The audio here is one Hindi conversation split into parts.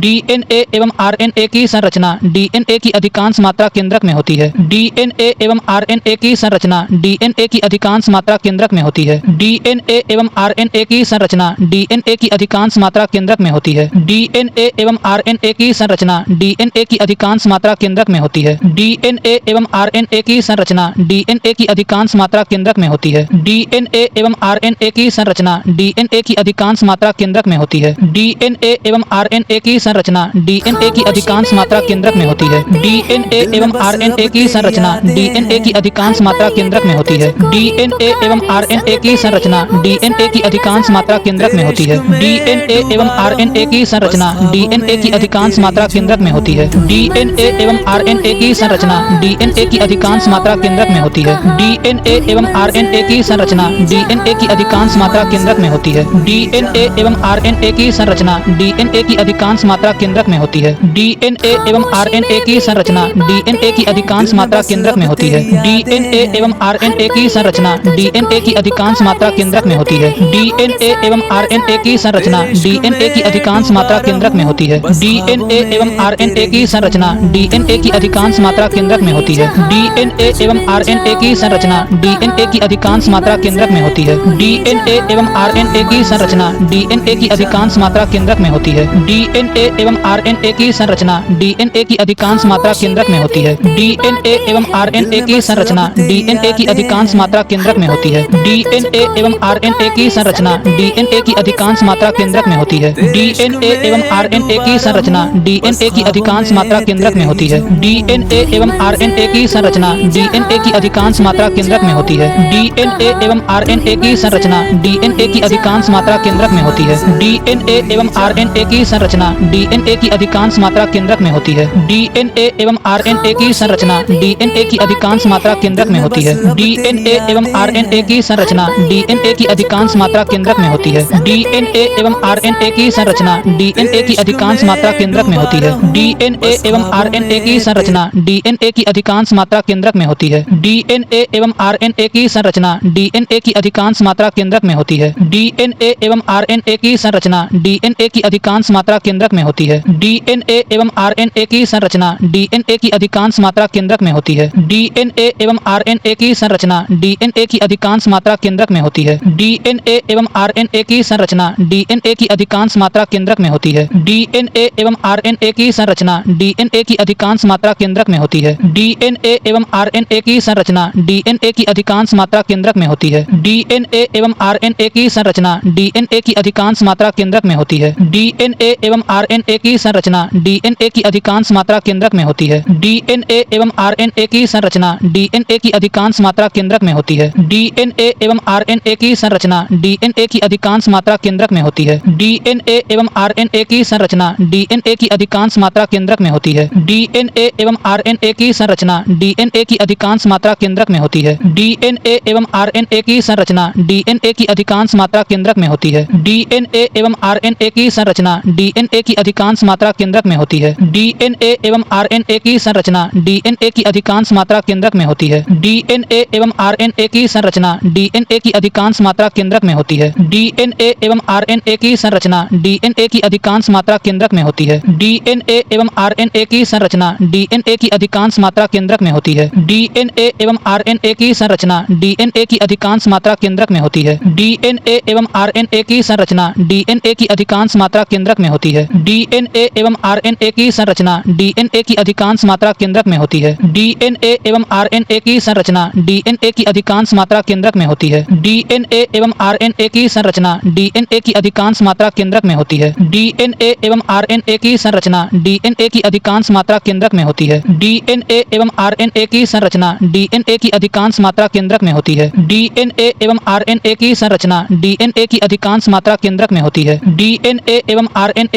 डीएनए एवं आरएनए की संरचना डीएनए की अधिकांश मात्रा केंद्रक में होती है। डीएनए एवं आरएनए की संरचना डीएनए की अधिकांश मात्रा केंद्रक में होती है। डीएनए एवं आरएनए की संरचना डीएनए की अधिकांश मात्रा केंद्रक में होती है। डीएनए एवं आरएनए की संरचना डीएनए की अधिकांश मात्रा केंद्रक में होती है। डीएनए एवं आरएनए की संरचना डीएनए की अधिकांश मात्रा केंद्रक में होती है। डीएनए एवं आरएनए की संरचना डीएनए की अधिकांश मात्रा केंद्रक में होती है। डीएनए एवं आरएनए की संरचना डीएनए की अधिकांश मात्रा केंद्रक में होती है। डीएनए एवं आरएनए की संरचना डीएनए की अधिकांश मात्रा केंद्रक में होती है। डीएनए एवं आरएनए की संरचना डीएनए की अधिकांश मात्रा केंद्रक में होती है। डीएनए एवं आरएनए की संरचना डीएनए की अधिकांश मात्रा केंद्रक में होती है। डीएनए एवं आरएनए की संरचना डीएनए की अधिकांश मात्रा केंद्रक में होती है। डीएनए एवं आरएनए की संरचना डीएनए की अधिकांश मात्रा केंद्रक में होती है। डीएनए एवं आरएनए की संरचना डीएनए की अधिकांश मात्रा केंद्रक में होती है। डीएनए एवं आरएनए की संरचना डीएनए की अधिकांश मात्रा केंद्रक में होती है। डीएनए एवं आरएनए की संरचना डीएनए की अधिकांश मात्रा केंद्रक में होती है। डीएनए एवं आरएनए की संरचना डीएनए की अधिकांश मात्रा केंद्रक में होती है। डीएनए एवं आरएनए की संरचना डीएनए की अधिकांश मात्रा केंद्रक में होती है। डीएनए एवं आरएनए की संरचना डीएनए की अधिकांश मात्रा केंद्रक में होती है। डीएनए एवं आरएनए की संरचना डीएनए की अधिकांश मात्रा केंद्रक में होती है। डीएनए एवं आरएनए की संरचना डीएनए की अधिकांश मात्रा केंद्रक में होती है। डीएनए एवं आरएनए की संरचना डीएनए की अधिकांश मात्रा केंद्रक में होती है। डीएनए एवं आरएनए की संरचना डीएनए की अधिकांश मात्रा केंद्रक में होती है। डीएनए एवं आरएनए की संरचना डीएनए की अधिकांश मात्रा केंद्रक में होती है। डीएनए एवं आरएनए की संरचना डीएनए की अधिकांश मात्रा केंद्रक में होती है। डीएनए एवं आरएनए की संरचना डीएनए की अधिकांश मात्रा केंद्रक में होती है। डीएनए एवं आरएनए की संरचना डीएनए की अधिकांश मात्रा केंद्रक में होती है। डीएनए एवं आरएनए की संरचना डीएनए की अधिकांश मात्रा केंद्रक में होती है। डीएनए एवं आरएनए की संरचना डीएनए की अधिकांश मात्रा केंद्रक में होती है। डीएनए एवं आरएनए की संरचना डीएनए की अधिकांश मात्रा केंद्रक में होती है। डीएनए एवं आरएनए की संरचना डीएनए की अधिकांश मात्रा केंद्रक में होती है। डीएनए एवं आरएनए की संरचना डीएनए की अधिकांश मात्रा केंद्रक में होती है। डीएनए एवं आरएनए की संरचना डीएनए की अधिकांश मात्रा केंद्रक में होती है। डीएनए एवं आरएनए की संरचना डीएनए की अधिकांश मात्रा केंद्रक में होती है। डीएनए एवं आरएनए की संरचना डीएनए की अधिकांश मात्रा केंद्रक में होती है। डीएनए एवं आरएनए की संरचना डीएनए की अधिकांश मात्रा केंद्रक में होती है। डीएनए एवं आरएनए की संरचना डीएनए की अधिकांश मात्रा केंद्रक में होती है। डीएनए एवं आरएनए की संरचना डीएनए की अधिकांश मात्रा केंद्रक में होती है। डीएनए एवं आरएनए की संरचना डीएनए की अधिकांश मात्रा केंद्रक में होती है। डीएनए एवं आरएनए की संरचना डीएनए की अधिकांश मात्रा केंद्रक में होती है। डीएनए एवं आरएनए की संरचना डीएनए की अधिकांश मात्रा केंद्रक में होती है। डीएनए एवं आरएनए की संरचना डीएनए की अधिकांश मात्रा केंद्रक में होती है। डीएनए एवं आरएनए की संरचना डीएनए की अधिकांश मात्रा केंद्रक में होती है। डीएनए एवं आरएनए की संरचना डीएनए की अधिकांश मात्रा केंद्रक में होती है। डीएनए एवं आरएनए की संरचना डीएनए की अधिकांश मात्रा केंद्रक में होती है। डीएनए एवं आरएनए की संरचना डीएनए की अधिकांश मात्रा केंद्रक में होती है। डीएनए एवं आरएनए की संरचना डीएनए की अधिकांश मात्रा केंद्रक में होती है। डीएनए एवं आरएनए की संरचना डीएनए की अधिकांश मात्रा केंद्रक में होती है। डीएनए एवं आरएनए की संरचना डीएनए की अधिकांश मात्रा केंद्रक में होती है। डीएनए एवं आरएनए की संरचना डीएनए की अधिकांश मात्रा केंद्रक में होती है। डीएनए एवं आरएनए की संरचना डीएनए की अधिकांश मात्रा केंद्रक में होती है। डीएनए एवं आरएनए की संरचना डीएनए की अधिकांश मात्रा केंद्रक में होती है। डीएनए एवं आरएनए की संरचना डीएनए की अधिकांश मात्रा केंद्रक में होती है। डीएनए एवं आरएनए की संरचना डीएनए की अधिकांश मात्रा केंद्रक में होती है। डीएनए एवं आरएनए की संरचना डीएनए की अधिकांश मात्रा केंद्रक में होती है। डीएनए एवं आरएनए की संरचना डीएनए की अधिकांश मात्रा केंद्रक में होती है। डीएनए एवं आरएनए की संरचना डीएनए की अधिकांश मात्रा केंद्रक में होती है। डीएनए एवं आरएनए की संरचना डीएनए की अधिकांश मात्रा केंद्रक में होती है। डीएनए एवं आरएनए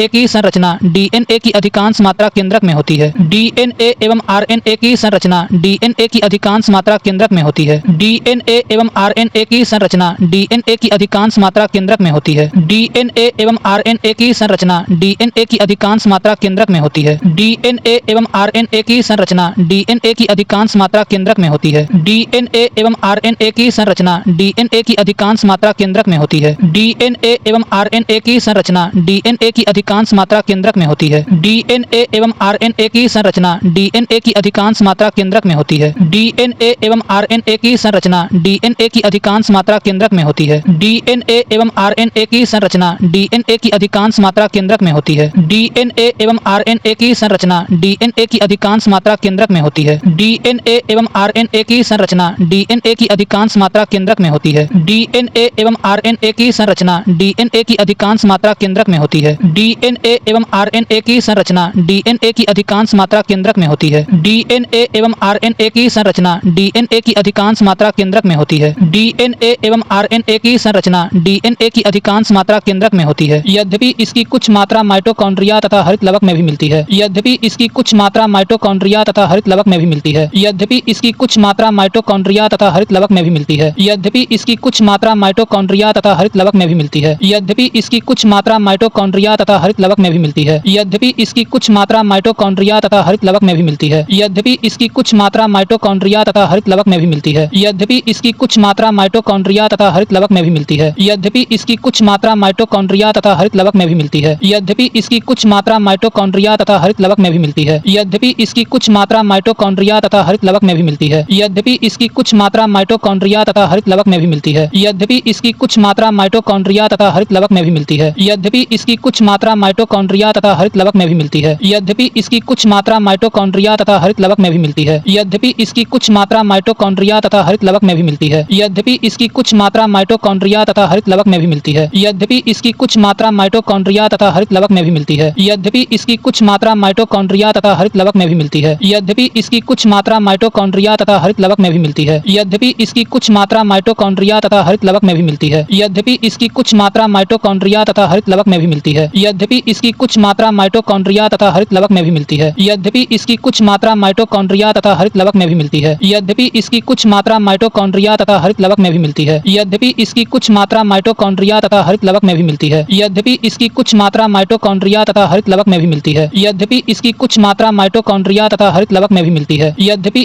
की संरचना डीएनए की अधिकांश मात्रा केंद्रक में होती है। डीएनए एवं आरएनए की संरचना डीएनए की अधिकांश मात्रा केंद्रक में होती है। डीएनए एवं आरएनए की संरचना डीएनए की अधिकांश मात्रा केंद्रक में होती है। डीएनए एवं आरएनए की संरचना डीएनए की अधिकांश मात्रा केंद्रक में होती है। डीएनए एवं आरएनए की संरचना डीएनए की अधिकांश मात्रा केंद्रक में होती है। डीएनए एवं आरएनए की संरचना डीएनए की अधिकांश मात्रा केंद्रक में होती है। डीएनए एवं आरएनए की संरचना डीएनए की अधिकांश मात्रा मात्रा केंद्रक में होती है। डीएनए एवं आरएनए की संरचना डीएनए की अधिकांश मात्रा केंद्रक में होती है। डीएनए एवं आरएनए की संरचना डीएनए की अधिकांश मात्रा केंद्रक में होती है। डीएनए एवं आरएनए की संरचना डीएनए की अधिकांश मात्रा केंद्रक में होती है। डीएनए एवं आरएनए की संरचना डीएनए की अधिकांश मात्रा केंद्रक में होती है। डीएनए एवं आरएनए की संरचना डीएनए की अधिकांश मात्रा केंद्रक में होती है। डीएनए एवं आरएनए की संरचना डीएनए की अधिकांश मात्रा केंद्रक में होती है। डीएनए एवं आरएनए की संरचना डीएनए की अधिकांश मात्रा केंद्रक में होती है। डीएनए एवं आरएनए की संरचना डीएनए की अधिकांश मात्रा केंद्रक में होती है। डीएनए एवं आरएनए की संरचना डीएनए की अधिकांश मात्रा केंद्रक में होती है। यद्यपि इसकी कुछ मात्रा माइटोकॉन्ड्रिया तथा हरित लवक में भी मिलती है। यद्यपि इसकी कुछ मात्रा माइटोकॉन्ड्रिया तथा हरित लवक में भी मिलती है। यद्यपि इसकी कुछ मात्रा माइटोकॉन्ड्रिया तथा हरित लवक में भी मिलती है। यद्यपि इसकी कुछ मात्रा माइटोकॉन्ड्रिया तथा हरित लवक में भी मिलती है। यद्यपि इसकी कुछ मात्रा माइटोकॉन्ड्रिया तथा हरित लवक में भी मिलती है। यद्यपि इसकी कुछ मात्रा माइटोकॉन्ड्रिया तथा हरित लवक में भी मिलती है। यद्यपि इसकी कुछ मात्रा माइटोकॉन्ड्रिया तथा हरित लवक में भी मिलती है। यद्यपि इसकी कुछ मात्रा माइटोकॉन्ड्रिया तथा हरित लवक में भी मिलती है। यद्यपि इसकी कुछ मात्रा माइटोकॉन्ड्रिया तथा हरित लवक में भी मिलती है। यद्यपि इसकी कुछ मात्रा माइटोकॉन्ड्रिया तथा हरित लवक में भी मिलती है। यद्यपि इसकी कुछ मात्रा माइटोकॉन्ड्रिया तथा हरित लवक में भी मिलती है। यद्यपि इसकी कुछ मात्रा माइटोकॉन्ड्रिया तथा हरित लवक में भी मिलती है। यद्यपि इसकी कुछ मात्रा माइटोकॉन्ड्रिया तथा हरित लवक में भी मिलती है। यद्यपि इसकी कुछ मात्रा माइटोकॉन्ड्रिया तथा हरित लवक में भी मिलती है। यद्यपि इसकी कुछ मात्रा माइटोकॉन्ड्रिया तथा हरित लवक में भी मिलती है। यद्यपि इसकी कुछ मात्रा माइटोकॉन्ड्रिया तथा हरित लवक में भी मिलती है। यद्यपि इसकी कुछ मात्रा माइटोकॉन्ड्रिया तथा हरित लवक में भी मिलती है। यद्यपि इसकी कुछ मात्रा माइटोकॉन्ड्रिया तथा हरित लवक में भी मिलती है। यद्यपि इसकी कुछ मात्रा माइटोकॉन्ड्रिया तथा हरित लवक में भी मिलती है। यद्यपि इसकी कुछ मात्रा माइटोकॉन्ड्रिया तथा हरित लवक में भी मिलती है। यद्यपि इसकी कुछ मात्रा माइटोकॉन्ड्रिया तथा हरित लवक में भी मिलती है। यद्यपि इसकी कुछ मात्रा माइटोकॉन्ड्रिया तथा हरित लवक में भी मिलती है। यद्यपि इसकी कुछ मात्रा माइटोकॉन्ड्रिया तथा हरित लवक में भी मिलती है। यद्यपि इसकी कुछ मात्रा माइटोकॉन्ड्रिया तथा हरित लवक में भी मिलती है। यद्यपि इसकी कुछ मात्रा माइटोकॉन्ड्रिया तथा हरित लवक में भी मिलती है। यद्यपि इसकी कुछ मात्रा माइटोकॉन्ड्रिया तथा हरित लवक में भी मिलती है। यद्यपि इसकी कुछ मात्रा माइटोकॉन्ड्रिया तथा हरित लवक में भी मिलती है। यद्यपि इसकी कुछ मात्रा माइटोकॉन्ड्रिया तथा हरित लवक में भी मिलती है। यद्यपि इसकी कुछ मात्रा माइटोकॉन्ड्रिया तथा हरित लवक में भी मिलती है।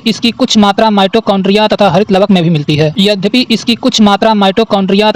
यद्यपि इसकी कुछ मात्रा माइटोकॉन्ड्रिया तथा हरित लवक में भी मिलती है। यद्यपि इसकी कुछ मात्रा माइटोकॉन्ड्रिया तथा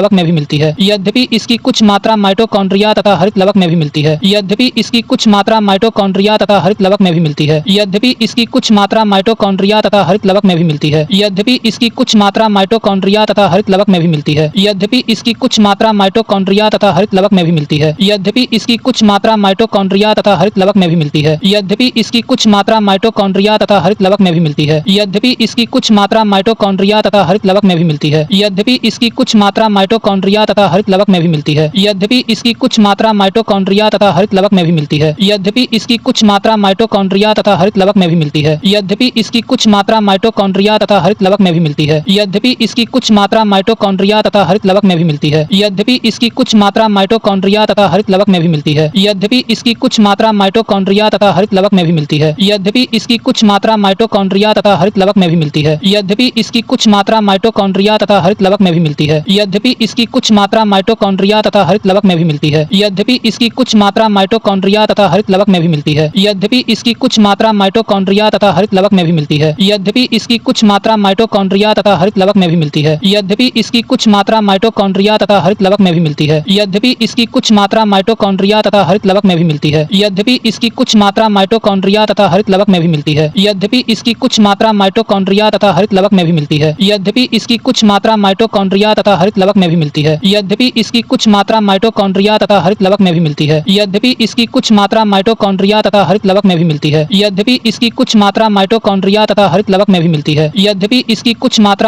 हरित लवक में भी मिलती है। यद्यपि इसकी कुछ मात्रा माइटोकॉन्ड्रिया तथा हरित लवक में भी मिलती है। यद्यपि इसकी कुछ मात्रा माइटोकॉन्ड्रिया तथा हरित लवक में भी मिलती है। यद्यपि इसकी कुछ मात्रा माइटोकॉन्ड्रिया तथा हरित लवक में भी मिलती है। यद्यपि इसकी कुछ मात्रा माइटोकॉन्ड्रिया तथा हरित लवक में भी मिलती है। यद्यपि इसकी कुछ मात्रा माइटोकॉन्ड्रिया तथा हरित लवक में भी मिलती है। यद्यपि इसकी कुछ मात्रा माइटोकॉन्ड्रिया तथा हरित लवक में भी मिलती है। यद्यपि इसकी कुछ मात्रा माइटोकॉन्ड्रिया तथा हरित लवक में भी मिलती है। यद्यपि इसकी कुछ मात्रा माइटोकॉन्ड्रिया तथा हरित लवक में भी मिलती है। यद्यपि इसकी कुछ मात्रा माइटोकॉन्ड्रिया तथा हरित लवक में भी मिलती है। यद्यपि इसकी कुछ मात्रा माइटोकॉन्ड्रिया तथा हरित लवक में भी मिलती है। यद्यपि इसकी कुछ मात्रा माइटोकॉन्ड्रिया तथा हरित लवक में भी मिलती है। यद्यपि इसकी कुछ मात्रा माइटोकॉन्ड्रिया तथा हरित लवक में भी मिलती है। यद्यपि इसकी कुछ मात्रा माइटोकॉन्ड्रिया तथा हरित लवक में भी मिलती है। यद्यपि इसकी कुछ मात्रा माइटोकॉन्ड्रिया तथा हरित लवक में भी मिलती है। यद्यपि इसकी कुछ मात्रा माइटोकॉन्ड्रिया तथा हरित लवक में भी मिलती है। यद्यपि इसकी कुछ मात्रा माइटोकॉन्ड्रिया तथा हरित लवक में भी मिलती है। यद्यपि इसकी कुछ मात्रा माइटोकॉन्ड्रिया तथा हरित लवक में भी मिलती है। यद्यपि इसकी कुछ मात्रा माइटोकॉन्ड्रिया तथा हरित लवक में भी मिलती है। यद्यपि इसकी कुछ मात्रा माइटोकॉन्ड्रिया तथा हरित लवक में भी मिलती है। यद्यपि इसकी कुछ मात्रा माइटोकॉन्ड्रिया तथा हरित लवक में भी मिलती है। यद्यपि इसकी कुछ मात्रा माइटोकॉन्ड्रिया तथा हरित लवक में भी मिलती है। यद्यपि इसकी कुछ मात्रा माइटोकॉन्ड्रिया तथा हरित लवक में भी मिलती है। यद्यपि इसकी कुछ मात्रा माइटोकॉन्ड्रिया तथा हरित लवक में भी मिलती है। यद्यपि इसकी कुछ मात्रा माइटोकॉन्ड्रिया तथा हरित लवक में भी मिलती है। यद्यपि इसकी कुछ मात्रा माइटोकॉन्ड्रिया तथा हरित लवक में भी मिलती है। यद्यपि इसकी कुछ मात्रा माइटोकॉन्ड्रिया तथा हरित लवक में भी मिलती है। यद्यपि इसकी कुछ मात्रा माइटोकॉन्ड्रिया तथा हरित लवक में भी मिलती है। यद्यपि इसकी कुछ मात्रा माइटोकॉन्ड्रिया तथा हरित लवक में भी मिलती है। यद्यपि इसकी कुछ मात्रा माइटोकॉन्ड्रिया तथा हरित लवक में भी मिलती है। यद्यपि इसकी कुछ मात्रा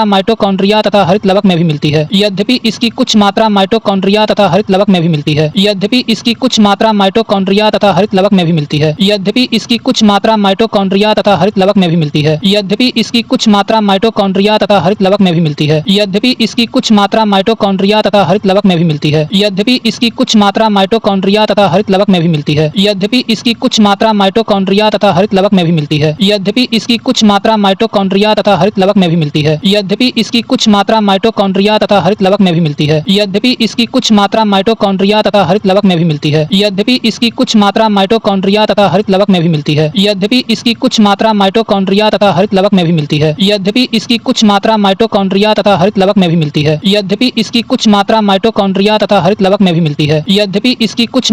माइटोकॉन्ड्रिया तथा हरित लवक में भी मिलती है। यद्यपि इसकी कुछ मात्रा माइटोकॉन्ड्रिया तथा हरित लवक में भी मिलती है। यद्यपि इसकी कुछ मात्रा माइटोकॉन्ड्रिया तथा हरित लवक में भी मिलती है। यद्यपि इसकी कुछ मात्रा माइटोकॉन्ड्रिया तथा हरित लवक में भी मिलती है। यद्यपि इसकी कुछ मात्रा माइटोकॉन्ड्रिया तथा हरित लवक में भी मिलती है। यद्यपि इसकी कुछ मात्रा माइटोकॉन्ड्रिया तथा हरित लवक में भी मिलती है। यद्यपि इसकी कुछ मात्रा माइटोकॉन्ड्रिया तथा हरित लवक में भी मिलती है। यद्यपि इसकी कुछ मात्रा माइटोकॉन्ड्रिया तथा हरित लवक में भी मिलती है। यद्यपि इसकी कुछ मात्रा माइटोकॉन्ड्रिया तथा हरित लवक में भी मिलती है। यद्यपि इसकी कुछ मात्रा माइटोकॉन्ड्रिया तथा हरित लवक में भी मिलती है। यद्यपि इसकी कुछ मात्रा माइटोकॉन्ड्रिया तथा हरित लवक में भी मिलती है। यद्यपि इसकी कुछ मात्रा माइटोकॉन्ड्रिया तथा हरित लवक में भी मिलती है। यद्यपि इसकी कुछ मात्रा माइटोकॉन्ड्रिया तथा हरित लवक में भी मिलती है। यद्यपि इसकी कुछ मात्रा माइटोकॉन्ड्रिया तथा हरित लवक में भी मिलती है। यद्यपि इसकी कुछ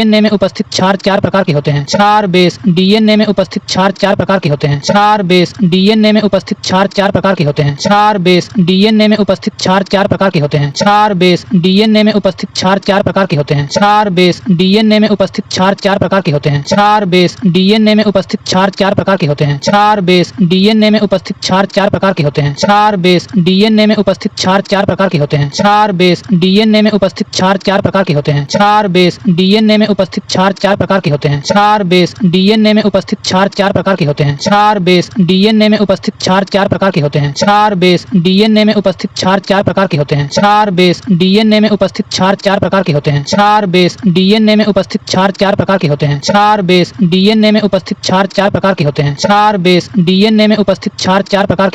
डीएनए में उपस्थित क्षार 4 प्रकार के होते हैं। क्षार बेस डीएनए में उपस्थित क्षार 4 प्रकार के होते हैं। क्षार बेस डीएनए में उपस्थित क्षार 4 प्रकार के होते हैं। क्षार बेस डीएनए में उपस्थित क्षार 4 प्रकार के होते हैं। क्षार बेस डीएनए में उपस्थित क्षार 4 प्रकार के होते हैं। क्षार बेस डीएनए में उपस्थित क्षार 4 प्रकार के होते हैं। क्षार बेस डीएनए में उपस्थित क्षार 4 प्रकार के होते हैं। क्षार बेस डीएनए डीएनए में उपस्थित क्षार 4 प्रकार के होते हैं। क्षार बेस डीएनए में उपस्थित क्षार 4 प्रकार के होते हैं। क्षार बेस डीएनए में उपस्थित क्षार 4 प्रकार के होते हैं। क्षार बेस डीएनए में उपस्थित क्षार 4 प्रकार के होते हैं। क्षार बेस डीएनए में उपस्थित क्षार 4 प्रकार के होते हैं। क्षार बेस डीएनए में उपस्थित क्षार 4 प्रकार के होते हैं। क्षार बेस डीएनए में उपस्थित क्षार 4 प्रकार के होते हैं। क्षार बेस डीएनए में उपस्थित क्षार 4 प्रकार के होते हैं। क्षार बेस डीएनए में उपस्थित क्षार 4 प्रकार के होते हैं। क्षार बेस डीएनए में उपस्थित क्षार 4 प्रकार के होते हैं। क्षार बेस डीएनए में उपस्थित क्षार 4 प्रकार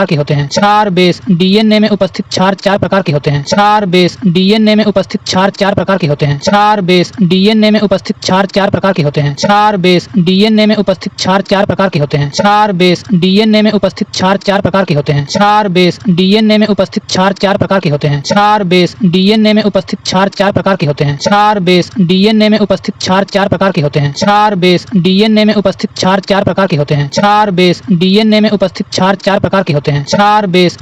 के होते हैं। क्षार बेस डीएनए में उपस्थित क्षार 4 प्रकार के होते हैं। क्षार बेस डीएनए में उपस्थित क्षार 4 प्रकार के होते हैं। क्षार बेस डीएनए में उपस्थित क्षार 4 प्रकार के होते हैं। क्षार बेस डीएनए में उपस्थित क्षार 4 प्रकार के होते हैं। क्षार बेस डीएनए में उपस्थित क्षार 4 प्रकार के होते हैं। क्षार बेस डीएनए में उपस्थित क्षार 4 प्रकार के होते हैं। क्षार बेस डीएनए में उपस्थित क्षार 4 प्रकार के होते हैं। क्षार बेस डीएनए में उपस्थित क्षार 4 प्रकार के होते हैं। क्षार बेस डीएनए में उपस्थित क्षार 4 प्रकार के होते हैं। क्षार बेस डीएनए में उपस्थित क्षार 4 प्रकार के होते हैं। क्षार बेस डीएनए में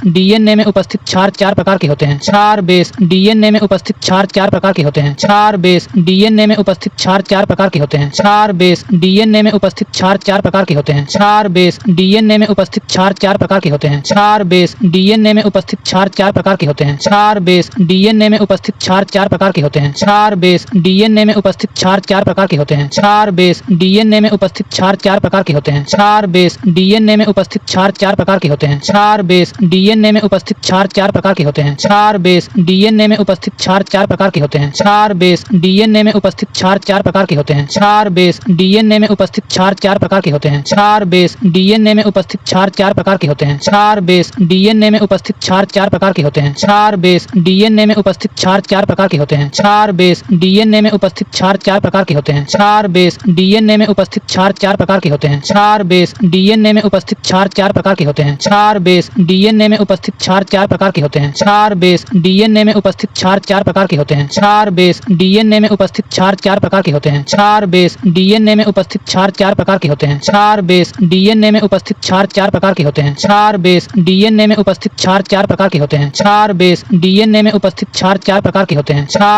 उपस्थित क्षार 4 प्रकार के होते हैं। क्षार बेस डीएनए में उपस्थित क्षार 4 प्रकार के होते हैं। क्षार बेस डीएनए में उपस्थित क्षार 4 प्रकार के होते हैं। क्षार बेस डीएनए में उपस्थित क्षार 4 प्रकार के होते हैं। क्षार बेस डीएनए में उपस्थित क्षार 4 प्रकार के होते हैं। क्षार बेस डीएनए में उपस्थित क्षार 4 प्रकार के होते हैं। क्षार बेस डीएनए में उपस्थित क्षार 4 प्रकार के होते हैं। क्षार बेस डीएनए में उपस्थित क्षार 4 प्रकार के होते हैं। क्षार बेस डीएनए में उपस्थित क्षार 4 प्रकार के होते हैं। क्षार बेस डीएनए में उपस्थित क्षार 4 प्रकार के होते हैं। क्षार बेस डीएनए में उपस्थित क्षार 4 प्रकार के होते हैं। क्षार बेस डीएनए में उपस्थित क्षार 4 प्रकार के होते हैं। क्षार बेस डीएनए में उपस्थित क्षार 4 प्रकार के होते हैं। क्षार बेस डीएनए में उपस्थित क्षार 4 प्रकार के होते हैं। क्षार बेस डीएनए में उपस्थित क्षार 4 प्रकार के होते हैं। क्षार बेस डीएनए में उपस्थित क्षार 4 प्रकार के होते हैं। क्षार बेस डीएनए में उपस्थित क्षार 4 प्रकार के होते हैं। क्षार बेस डीएनए में उपस्थित क्षार 4 प्रकार के होते हैं। क्षार बेस डीएनए में उपस्थित क्षार 4 प्रकार के होते हैं। क्षार बेस डीएनए में उपस्थित क्षार 4 प्रकार के होते हैं। क्षार बेस डीएनए में उपस्थित क्षार 4 प्रकार के होते हैं। क्षार बेस डीएनए में उपस्थित क्षार 4 प्रकार के होते हैं। क्षार बेस डीएनए में उपस्थित क्षार 4 प्रकार के होते हैं। क्षार बेस डीएनए में उपस्थित क्षार 4 प्रकार के होते हैं। क्षार बेस डीएनए में उपस्थित क्षार 4 प्रकार के होते हैं। क्षार बेस डीएनए में उपस्थित क्षार 4 प्रकार के होते हैं। क्षार बेस डीएनए में उपस्थित क्षार 4 प्रकार के होते हैं। क्षार बेस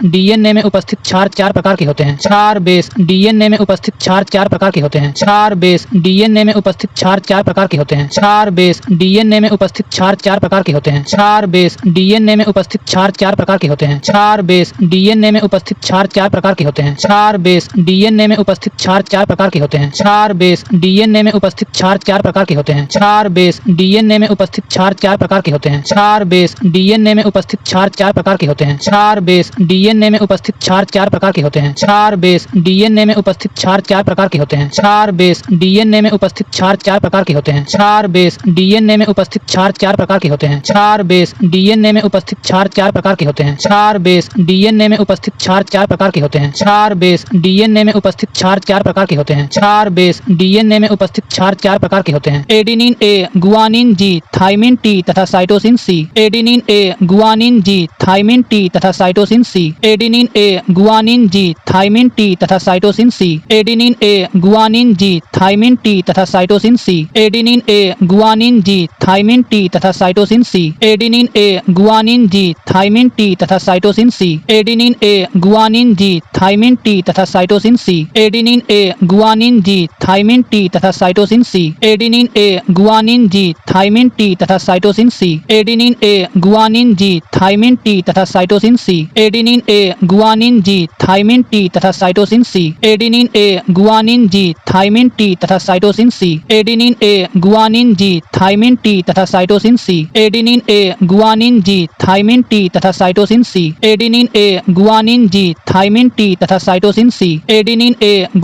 डीएनए में उपस्थित क्षार 4 प्रकार के होते हैं। क्षार बेस डीएनए में उपस्थित क्षार 4 प्रकार के होते हैं। क्षार बेस डीएनए में उपस्थित क्षार 4 प्रकार के होते हैं। क्षार बेस डीएनए में उपस्थित क्षार 4 प्रकार के होते हैं। क्षार बेस डीएनए में उपस्थित क्षार 4 प्रकार के होते हैं। क्षार बेस डीएनए में उपस्थित क्षार 4 प्रकार के होते हैं। क्षार बेस डीएनए में उपस्थित क्षार 4 प्रकार के होते हैं। क्षार बेस डीएनए में उपस्थित क्षार 4 प्रकार के होते हैं। क्षार बेस डीएनए में उपस्थित क्षार 4 प्रकार के होते हैं। क्षार बेस डीएनए में उपस्थित क्षार 4 प्रकार के होते हैं। क्षार बेस डीएनए में उपस्थित क्षार 4 प्रकार के होते हैं। क्षार बेस डीएनए में उपस्थित क्षार 4 प्रकार के होते हैं। क्षार बेस डीएनए में उपस्थित क्षार 4 प्रकार के होते हैं। क्षार बेस डीएनए में उपस्थित क्षार 4 प्रकार के होते हैं। क्षार बेस डीएनए में उपस्थित क्षार 4 प्रकार के होते हैं। क्षार बेस डीएनए में उपस्थित क्षार 4 प्रकार के होते हैं। क्षार बेस डीएनए में उपस्थित क्षार 4 प्रकार के होते हैं। क्षार बेस डीएनए में उपस्थित क्षार 4 प्रकार के होते हैं। क्षार बेस डीएनए में उपस्थित क्षार 4 प्रकार के होते हैं। Adenine A, guanine G, thymine T तथा cytosine C. Adenine A, guanine G, thymine T तथा cytosine C. Adenine A, guanine G, thymine T तथा cytosine C. Adenine A, guanine G, thymine T तथा cytosine C. Adenine A, guanine G, thymine T तथा cytosine C. Adenine A, guanine G, thymine T तथा cytosine C. Adenine A, guanine G, thymine T तथा cytosine C. Adenine A, guanine G, thymine T तथा cytosine C. Adenine A, guanine G, thymine T तथा cytosine C. Adenine A, guanine G, thymine T तथा cytosine C. Adenine A, guanine G, thymine T तथा cytosine C. Adenine A, guanine G, thymine T तथा cytosine C. Adenine A, guanine G, thymine T तथा cytosine C. Adenine A, guanine G, thymine T तथा cytosine C. Adenine A, guanine G, thymine T तथा cytosine C. Adenine A, guanine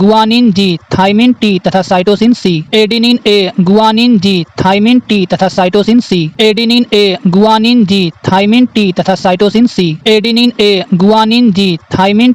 G, thymine T तथा cytosine C. Adenine A, guanine G, thymine T तथा cytosine C. Adenine A, guanine G, thymine T तथा cytosine C. Adenine A, guanine G, thymine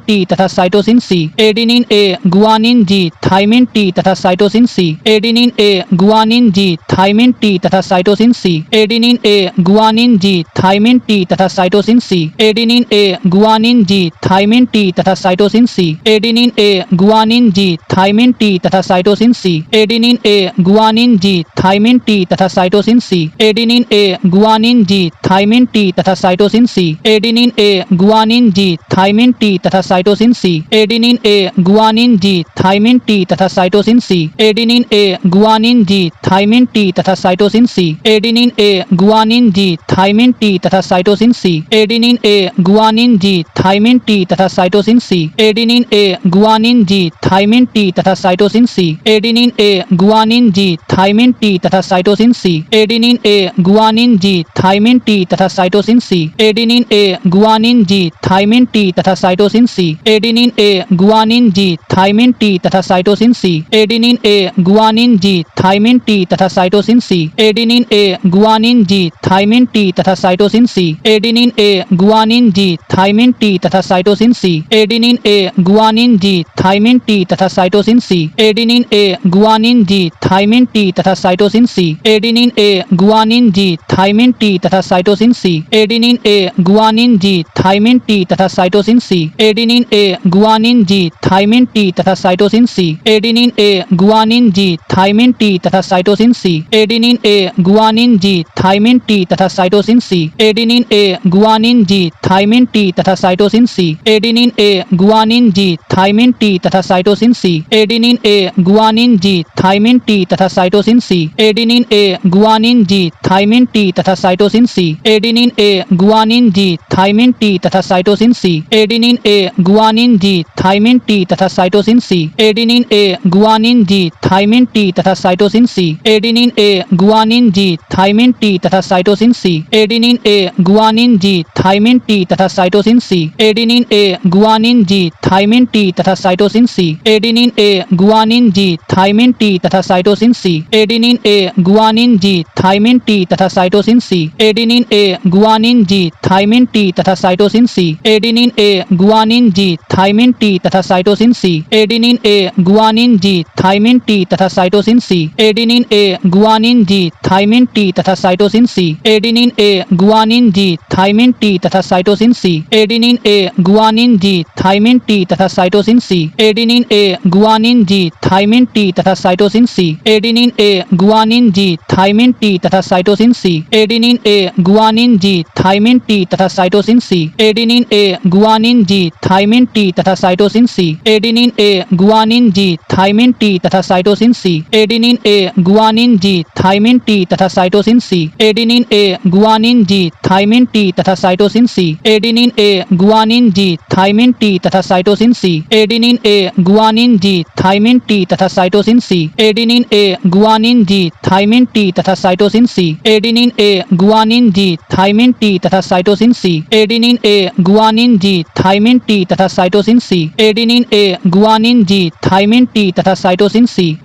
T तथा cytosine C. Adenine A, guanine G, thymine T तथा cytosine C. Adenine A, guanine G, thymine T तथा cytosine C. Adenine A, guanine G, thymine T तथा cytosine C. Adenine A, guanine G, thymine T तथा cytosine C. Adenine A, guanine G, thymine T तथा cytosine C. Adenine A, guanine G, thymine T तथा cytosine C. Adenine A, guanine G, thymine T तथा cytosine C. Adenine A, guanine G, thymine T तथा cytosine C. Adenine A, guanine G, thymine T तथा cytosine C. Adenine A, guanine G, thymine T तथा cytosine C. Adenine A, guanine G, thymine T तथा cytosine C. Adenine A, guanine G, thymine T तथा cytosine C. Adenine A, guanine G, thymine T तथा cytosine C. Adenine A, guanine G, thymine T तथा cytosine C. Adenine A, guanine G, thymine T तथा cytosine C. Adenine A, guanine G, thymine T तथा cytosine C. Adenine A, guanine G, thymine T तथा cytosine C. Adenine A, guanine G, thymine T तथा cytosine C. Adenine A, guanine G, thymine T तथा cytosine C. Adenine A, guanine G, thymine T तथा cytosine C. Adenine A, guanine G, thymine T तथा cytosine C. Adenine A, guanine G, thymine T तथा cytosine C. Adenine A, guanine G, thymine T तथा cytosine C. Adenine A, guanine G, thymine T तथा cytosine C. Adenine A, guanine G, thymine T तथा cytosine C. Adenine A, guanine G, thymine T तथा cytosine C. Adenine A, guanine G, thymine T तथा cytosine C. Adenine A, guanine G, thymine T तथा cytosine C. Adenine A, guanine G, thymine T तथा cytosine C. Adenine A, guanine G, thymine T तथा cytosine C. Adenine A, guanine G, thymine T तथा cytosine C. Adenine A, guanine G, thymine T तथा cytosine C. Adenine A, guanine G, thymine T तथा cytosine C. Adenine A, guanine G, thymine T तथा cytosine C. Adenine A, guanine G, thymine T तथा cytosine C. Adenine A, guanine G, thymine T तथा cytosine C. Adenine A, guanine G, thymine T तथा cytosine C. Adenine A, guanine G, thymine T तथा cytosine C. Adenine A, guanine G, thymine T तथा cytosine C. Adenine A, guanine G, thymine T तथा cytosine C. Adenine A, guanine G, thymine T तथा cytosine C. Adenine A, guanine G, thymine T तथा cytosine C. Adenine A, guanine G, thymine T तथा cytosine C. Adenine A, guanine G, thymine T तथा cytosine C. Adenine A, guanine G, thymine T तथा cytosine C. Adenine A, guanine G, thymine T तथा cytosine C. Adenine A, guanine G, thymine T तथा cytosine C. Adenine A, guanine G, thymine T तथा cytosine C. Adenine A, guanine G, thymine T तथा cytosine C. Adenine A, guanine G, thymine T तथा cytosine C. Adenine A, guanine G, thymine T तथा cytosine C. Adenine A, guanine G, thymine T तथा cytosine C. Adenine A, guanine G, thymine T तथा cytosine C. Adenine A, guanine G, thymine T तथा cytosine C. Adenine A, guanine G, thymine T तथा cytosine C. Adenine A, guanine G, thymine T तथा cytosine C. Adenine A, guanine G, thymine T तथा cytosine C. Adenine A, guanine G, thymine T तथा cytosine C. Adenine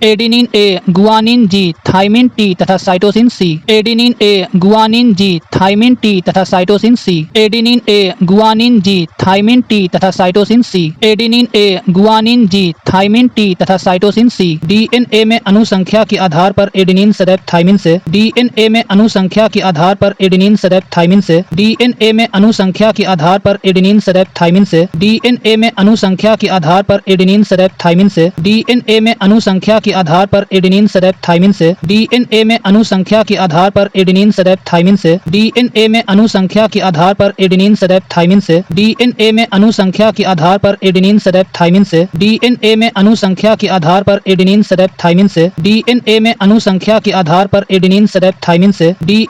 A, guanine G, thymine T तथा cytosine C. Adenine A, guanine G, thymine T तथा cytosine C. Adenine A, guanine G, thymine T तथा cytosine C. Adenine A, guanine G, thymine T तथा साइटोसिन सी। डीएनए में अनुसंख्या के आधार पर एडेनिन सदैव थाइमिन से। डीएनए में अनुसंख्या के आधार पर एडेनिन सदैव थाइमिन से। डीएनए में अनुसंख्या के आधार पर एडेनिन सदैव थाइमिन से। डीएनए में अनुसंख्या के आधार पर एडेनिन सदैव थाइमिन से। डीएनए में अनुसंख्या के आधार पर एडेनिन सदैव थाइमिन से। डीएनए में अनुसंख्या के आधार पर एडेनिन सदैव थाइमिन से। डीएनए में अनुसंख्या के आधार पर एडेनिन सदैव थाइमिन से। डीएनए में अनुसंख्या के आधार पर एडेनिन सदैव थाइमिन से। डीएनए में अनुसंख्या के आधार पर एडेनिन सदैव थाइमिन से। डीएनए में अनुसंख्या के आधार पर एडेनिन सदैव थाइमिन से। डीएनए में अनुसंख्या के आधार पर एडेनिन सदैव थाइमिन से। डीएनए में अनुसंख्या के आधार पर एडेनिन सदैव थाइमिन से। डीएनए में अनुसंख्या के आधार पर एडेनिन सदैव थाइमिन से। डीएनए में अनुसंख्या के आधार पर एडेनिन सदैव थाइमिन से। डीएनए में अनुसंख्या के आधार पर एडेनिन सदैव थाइमिन से। डीएनए में अनुसंख्या के आधार पर एडेनिन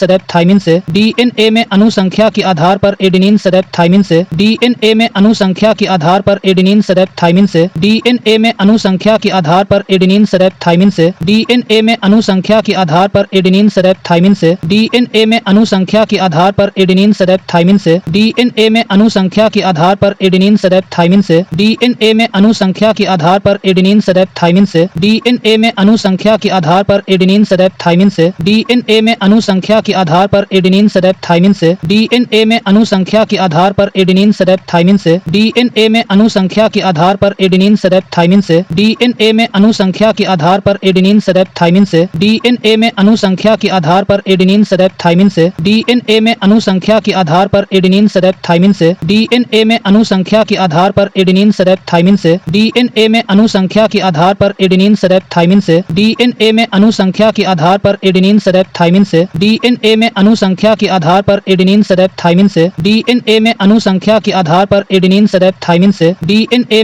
सदैव थाइमिन से। डीएनए में अनुसंख्या के आधार पर एडेनिन सदैव थाइमिन से। डीएनए में अनुसंख्या के आधार पर एडेनिन सदैव थाइमिन से। डीएनए में अनुसंख्या के आधार पर एडेनिन सदैव थाइमिन से। डीएनए में अनुसंख्या के आधार पर एडेनिन सदैव थाइमिन से। डीएनए में अनुसंख्या के आधार पर एडेनिन सदैव थाइमिन से। डीएनए में अनुसंख्या के आधार पर एडेनिन सदैव थाइमिन से। डीएनए में अनुसंख्या के आधार पर एडेनिन सदैव थाइमिन से। डीएनए में अनुसंख्या के आधार पर एडेनिन सदैव थाइमिन से। डीएनए में अनुसंख्या के आधार पर एडेनिन सदैव थाइमिन से। डीएनए में अनुसंख्या के आधार पर एडेनिन सदैव थाइमिन से। डीएनए में अनुसंख्या के आधार पर एडेनिन सदैव थाइमिन से। डीएनए में अनुसंख्या के आधार पर एडेनिन सदैव थाइमिन से। डीएनए में अनुसंख्या के आधार पर एडेनिन सदैव थाइमिन से। डीएनए में अनुसंख्या के आधार पर एडेनिन सदैव थाइमिन से। डीएनए में अनुसंख्या के आधार पर एडेनिन सदैव थाइमिन से। डीएनए में अनुसंख्या के आधार पर एडेनिन सदैव थाइमिन से। डीएनए में अनुसंख्या के आधार पर एडेनिन सदैव थाइमिन से। डीएनए में अनुसंख्या के आधार पर एडेनिन सदैव थाइमिन से। डीएनए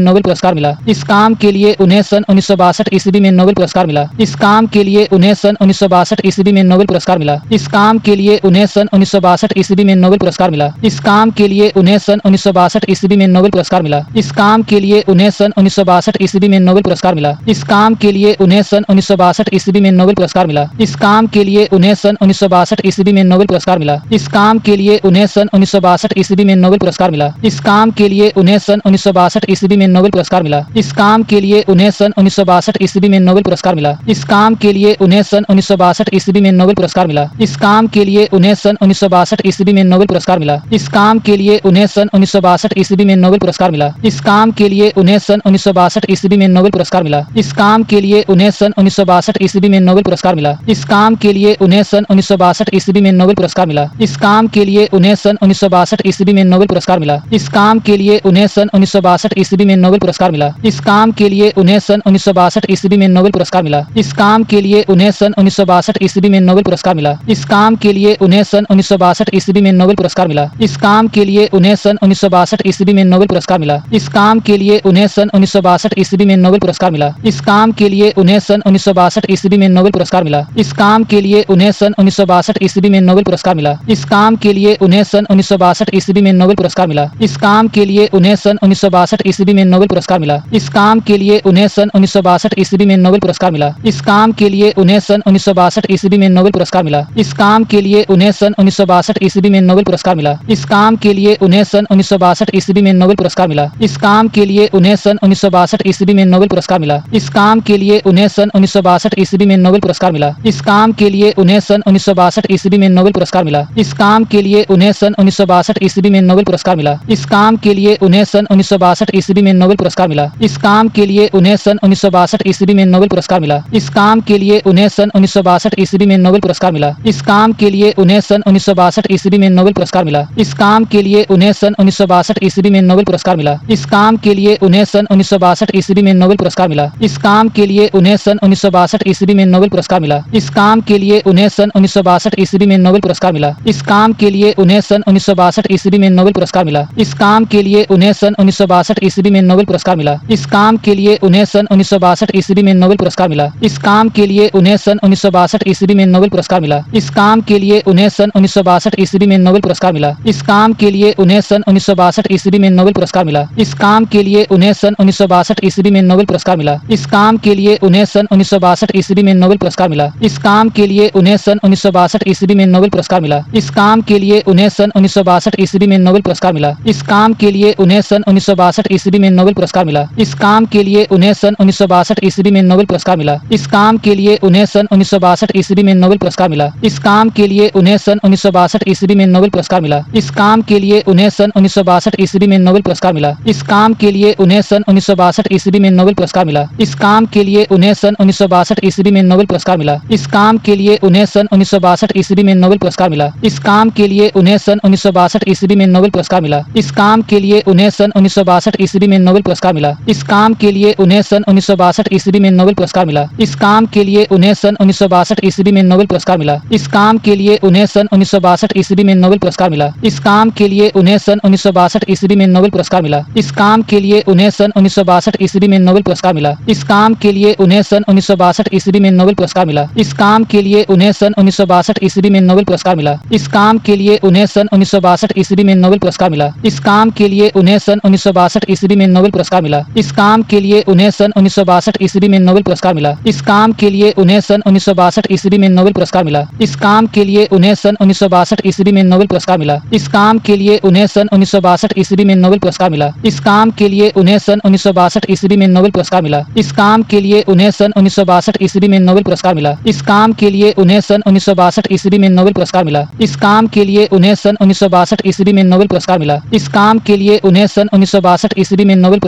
नोबेल पुरस्कार मिला। इस काम के लिए उन्हें सन 1962 ईस्वी में नोबेल पुरस्कार मिला। इस काम के लिए उन्हें सन 1962 ईस्वी में नोबेल पुरस्कार मिला। इस काम के लिए उन्हें सन 1962 ईस्वी में नोबेल पुरस्कार मिला। इस काम के लिए उन्हें सन 1962 ईस्वी में नोबेल पुरस्कार मिला। इस काम के लिए उन्हें सन 1962 ईस्वी में नोबेल पुरस्कार मिला। इस काम के लिए उन्हें सन 1962 ईस्वी में नोबेल पुरस्कार मिला। इस काम के लिए उन्हें सन 1962 ईस्वी में नोबेल पुरस्कार मिला। इस काम के लिए उन्हें सन 1962 ईस्वी में नोबेल पुरस्कार मिला। इस काम के लिए उन्हें सन 1962 ईस्वी में नोबेल पुरस्कार मिला। इस काम के लिए उन्हें सन 1962 ईस्वी में नोबेल पुरस्कार मिला। इस काम के लिए उन्हें सन 1962 ईस्वी में नोबेल पुरस्कार मिला। इस काम के लिए उन्हें सन 1962 ईस्वी में नोबेल पुरस्कार मिला। इस काम के लिए उन्हें सन 1962 ईस्वी में नोबेल पुरस्कार मिला। इस काम के लिए उन्हें सन 1962 ईस्वी में नोबेल पुरस्कार मिला। इस काम के लिए उन्हें सन 1962 ईस्वी में नोबेल पुरस्कार मिला। इस काम के लिए उन्हें सन 1962 ईस्वी में नोबेल पुरस्कार मिला। इस काम के लिए उन्हें सन 1962 ईस्वी में नोबेल पुरस्कार मिला। इस काम के लिए उन्हें सन 1962 ईस्वी में नोबेल पुरस्कार मिला। इस काम के लिए उन्हें सन 1962 ईस्वी में नोबेल पुरस्कार मिला। इस काम के लिए उन्हें सन 1962 ईस्वी में नोबेल पुरस्कार मिला। इस काम के लिए उन्हें सन 1962 ईस्वी में नोबेल पुरस्कार मिला। इस काम के लिए उन्हें सन 1962 ईस्वी में नोबेल पुरस्कार मिला। इस काम के लिए उन्हें सन 1962 ईस्वी में नोबेल पुरस्कार मिला। इस काम के लिए उन्हें सन 1962 ईस्वी में नोबेल पुरस्कार मिला। इस काम के लिए उन्हें सन 1962 ईस्वी में नोबेल पुरस्कार मिला। इस काम के लिए उन्हें सन 1962 ईस्वी में नोबेल पुरस्कार मिला। इस काम के लिए उन्हें सन 1962 ईस्वी में नोबेल पुरस्कार मिला। इस काम के लिए उन्हें सन 1962 ईस्वी में नोबेल पुरस्कार मिला। इस काम के लिए उन्हें सन 1962 ईस्वी में नोबेल पुरस्कार मिला। इस काम के लिए उन्हें सन 1962 ईस्वी में नोबेल पुरस्कार मिला। इस काम के लिए उन्हें सन 1962 ईस्वी में नोबेल पुरस्कार मिला। इस काम के लिए उन्हें सन 1962 ईस्वी में नोबेल पुरस्कार मिला। इस काम के लिए उन्हें सन 1962 ईस्वी में नोबेल पुरस्कार मिला। इस काम के लिए उन्हें सन 1962 ईस्वी में नोबेल पुरस्कार मिला। इस काम के लिए उन्हें सन 1962 ईस्वी में नोबेल पुरस्कार मिला। इस काम के लिए उन्हें सन 1962 ईस्वी में नोबेल पुरस्कार मिला। इस काम के लिए उन्हें सन 1962 ईस्वी में नोबेल पुरस्कार मिला। इस काम के लिए उन्हें सन 1962 ईस्वी में नोबेल पुरस्कार मिला। इस काम के लिए उन्हें सन 1962 ईस्वी में नोबेल पुरस्कार मिला। इस काम के लिए उन्हें सन 1962 ईस्वी में नोबेल पुरस्कार मिला। इस काम के लिए उन्हें सन 1962 ईस्वी में नोबेल पुरस्कार मिला। इस काम के लिए उन्हें सन 1962 ईस्वी में नोबेल पुरस्कार मिला। इस काम के लिए उन्हें सन 1962 ईस्वी में नोबेल पुरस्कार मिला। इस काम के लिए उन्हें सन 1962 ईस्वी में नोबेल पुरस्कार मिला। इस काम के लिए उन्हें सन 1962 ईस्वी में नोबेल पुरस्कार मिला। इस काम के लिए उन्हें सन 1962 ईस्वी में नोबेल पुरस्कार मिला। इस काम के लिए उन्हें सन 1962 ईस्वी में नोबेल पुरस्कार मिला। इस काम के लिए उन्हें सन 1962 ईस्वी में नोबेल पुरस्कार मिला। इस काम के लिए उन्हें सन 1962 ईस्वी में नोबेल पुरस्कार मिला। इस काम के लिए उन्हें सन 1962 ईस्वी में नोबेल पुरस्कार मिला। इस काम के लिए उन्हें सन 1962 ईस्वी में नोबेल पुरस्कार मिला। इस काम के लिए उन्हें सन 1962 ईस्वी में नोबेल पुरस्कार मिला। इस काम के लिए उन्हें सन 1962 ईस्वी में नोबेल पुरस्कार मिला। इस काम के लिए उन्हें सन 1962 ईस्वी में नोबेल पुरस्कार मिला। इस काम के लिए उन्हें सन 1962 ईस्वी में नोबेल पुरस्कार मिला। इस काम के लिए उन्हें सन 1962 ईस्वी में नोबेल पुरस्कार मिला। इस काम के लिए उन्हें सन 1962 ईस्वी में नोबेल पुरस्कार मिला। इस काम के लिए उन्हें सन 1962 ईस्वी में नोबेल पुरस्कार मिला। इस काम के लिए उन्हें सन 1962 ईस्वी में नोबेल पुरस्कार मिला। इस काम के लिए उन्हें सन 1962 ईस्वी में नोबेल पुरस्कार मिला। इस काम के लिए उन्हें सन 1962 ईस्वी में नोबेल पुरस्कार मिला। इस काम के लिए उन्हें सन 1962 ईस्वी में नोबेल पुरस्कार मिला। इस काम के लिए उन्हें सन 1962 ईस्वी में नोबेल पुरस्कार मिला। इस काम के लिए उन्हें सन 1962 ईस्वी में नोबेल पुरस्कार मिला। इस काम के लिए उन्हें सन 1962 ईस्वी में नोबेल पुरस्कार मिला। इस काम के लिए उन्हें सन 1962 ईस्वी में नोबेल पुरस्कार मिला। इस काम के लिए उन्हें सन 1962 ईस्वी में नोबेल पुरस्कार मिला। इस काम के लिए उन्हें सन 1962 ईस्वी में नोबेल पुरस्कार मिला। इस काम के लिए उन्हें सन 1962 ईस्वी में नोबेल पुरस्कार मिला। इस काम के लिए उन्हें सन 1962 ईस्वी में नोबेल पुरस्कार मिला। इस काम के लिए उन्हें सन 1962 ईस्वी में नोबेल पुरस्कार मिला। इस काम के लिए उन्हें सन 1962 ईस्वी में नोबेल पुरस्कार मिला। इस काम के लिए उन्हें सन 1962 ईस्वी में नोबेल पुरस्कार मिला। इस काम के लिए उन्हें सन 1962 ईस्वी में नोबेल पुरस्कार मिला। इस काम के लिए उन्हें सन 1962 ईस्वी में नोबेल पुरस्कार मिला। इस काम के लिए उन्हें सन 1962 ईस्वी में नोबेल पुरस्कार मिला। इस काम के लिए उन्हें सन 1962 ईस्वी में नोबेल पुरस्कार मिला। इस काम के लिए उन्हें सन 1962 ईस्वी में नोबेल पुरस्कार मिला। इस काम के लिए उन्हें सन 1962 ईस्वी में नोबेल पुरस्कार मिला। इस काम के लिए उन्हें सन 1962 ईस्वी में नोबेल पुरस्कार मिला। इस काम के लिए उन्हें सन 1962 ईस्वी में नोबेल पुरस्कार मिला। इस काम के लिए उन्हें सन 1962 ईस्वी में नोबेल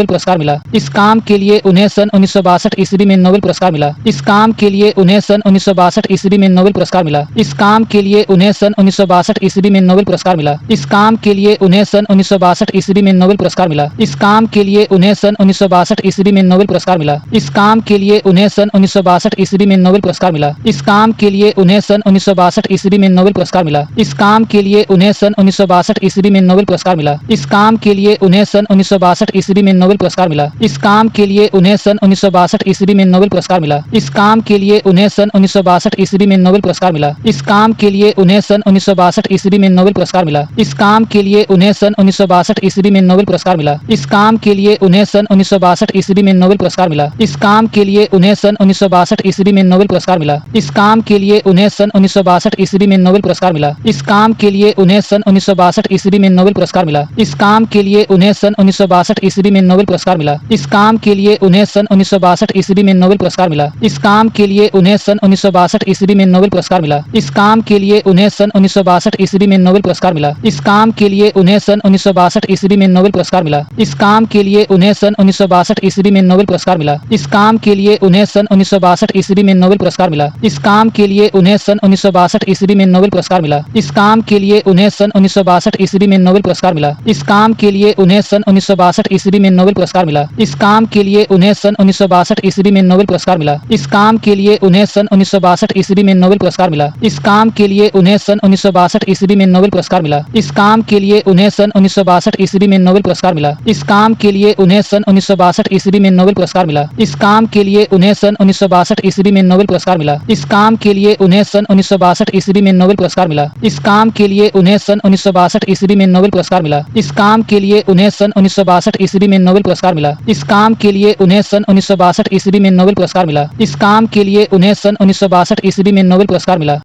पुरस्कार मिला। इस काम के लिए उन्हें सन 1962 ईस्वी में नोबेल पुरस्कार मिला। इस काम के लिए उन्हें सन 1962 ईस्वी में नोबेल पुरस्कार मिला। इस काम के लिए उन्हें सन 1962 ईस्वी में नोबेल पुरस्कार मिला। इस काम के लिए उन्हें सन 1962 ईस्वी में नोबेल पुरस्कार मिला। इस काम के लिए उन्हें सन 1962 ईस्वी में नोबेल पुरस्कार मिला। इस काम के लिए उन्हें सन 1962 ईस्वी में नोबेल पुरस्कार मिला। इस काम के लिए उन्हें सन 1962 ईस्वी में नोबेल पुरस्कार मिला। इस काम के लिए उन्हें सन 1962 ईस्वी में में नोबेल पुरस्कार मिला। इस काम के लिए उन्हें सन 1962 ईस्वी में नोबेल पुरस्कार मिला। इस काम के लिए उन्हें सन 1962 ईस्वी में नोबेल पुरस्कार मिला। इस काम के लिए उन्हें सन 1962 ईस्वी में नोबेल पुरस्कार मिला। इस काम के लिए उन्हें सन 1962 ईस्वी में नोबेल पुरस्कार मिला। इस काम के लिए उन्हें सन 1962 ईस्वी में नोबेल पुरस्कार मिला। इस काम के लिए उन्हें सन 1962 ईस्वी में नोबेल पुरस्कार मिला। इस काम के लिए उन्हें सन 1962 ईस्वी में नोबेल पुरस्कार मिला। इस काम के लिए उन्हें सन 1962 ईस्वी में नोबेल पुरस्कार मिला। इस काम के लिए उन्हें सन 1962 ईस्वी में नोबेल पुरस्कार मिला। इस काम के लिए उन्हें सन 1962 ईस्वी में नोबेल पुरस्कार मिला। इस काम के लिए उन्हें सन 1962 ईस्वी में नोबेल पुरस्कार मिला। इस काम के लिए उन्हें सन 1962 ईस्वी में नोबेल पुरस्कार मिला। इस काम के लिए उन्हें सन 1962 ईस्वी में नोबेल पुरस्कार मिला। इस काम के लिए उन्हें सन 1962 ईस्वी में नोबेल पुरस्कार मिला। इस काम के लिए उन्हें सन 1962 ईस्वी में नोबेल पुरस्कार मिला। इस काम के लिए उन्हें सन 1962 ईस्वी में नोबेल पुरस्कार मिला। इस काम के लिए उन्हें सन 1962 ईस्वी में नोबेल पुरस्कार मिला। इस काम के लिए उन्हें सन 1962 ईस्वी में नोबेल पुरस्कार मिला। इस काम के लिए उन्हें सन 1962 ईस्वी में नोबेल पुरस्कार मिला। इस काम के लिए उन्हें सन 1962 ईस्वी में नोबेल पुरस्कार मिला। इस काम के लिए उन्हें सन 1962 ईस्वी में नोबेल पुरस्कार मिला। इस काम के लिए उन्हें सन 1962 ईस्वी में नोबेल पुरस्कार मिला। इस काम के लिए उन्हें सन 1962 ईस्वी में नोबेल पुरस्कार मिला। इस काम के लिए उन्हें सन 1962 ईस्वी में नोबेल पुरस्कार मिला। इस काम के लिए उन्हें सन 1962 ईस्वी में नोबेल पुरस्कार मिला। इस काम के लिए उन्हें सन 1962 ईस्वी में नोबेल पुरस्कार मिला। इस काम के लिए उन्हें सन 1962 ईस्वी में नोबेल पुरस्कार मिला। इस काम के लिए उन्हें सन 1962 ईस्वी में नोबेल पुरस्कार मिला। इस काम के लिए उन्हें सन 1962 ईस्वी में नोबेल पुरस्कार मिला। इस काम के लिए उन्हें सन 1962 ईस्वी में नोबेल पुरस्कार मिला।